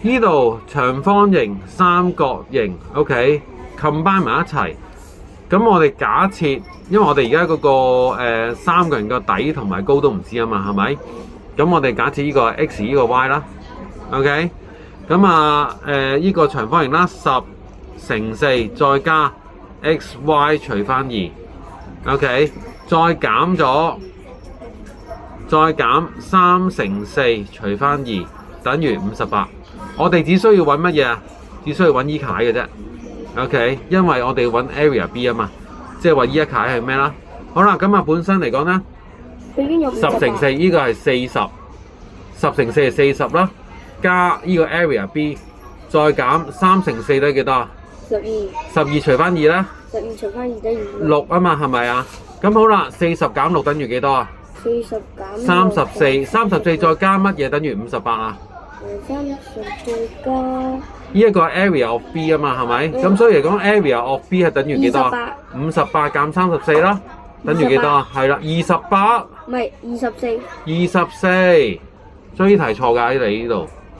呢度長方形、三角形 ，OK，combine 埋一齊。咁我哋假設，因為我哋而家嗰個三個人個底同埋高都唔知啊嘛，係咪？咁我哋假設呢個 x 呢個 y 啦 ，OK。咁啊呢個長方形啦，10乘4再加 x y 除翻2 ，OK。再減3乘4除翻2等於58。我哋只需要揾乜嘢啊？只需要揾依楷嘅啫。OK， 因為我哋要揾 area B 啊嘛，即係話依一楷係咩啦？好啦，咁啊本身嚟講咧，10乘4呢個係40，10乘4係40啦，加呢個 area B， 再減3乘4等於幾多啊？12除翻2咧？12除翻2等於6啊嘛，係咪啊？咁好啦，40減6等於幾多啊？40減34再加乜嘢等於58啊？30加呢一個係 area of B 啊嘛，係咪？咁所以嚟講 area of B 係等於幾多啊？58減34啦，等於幾多啊？係啦，28唔係24，所以呢題錯㗎喺你呢度。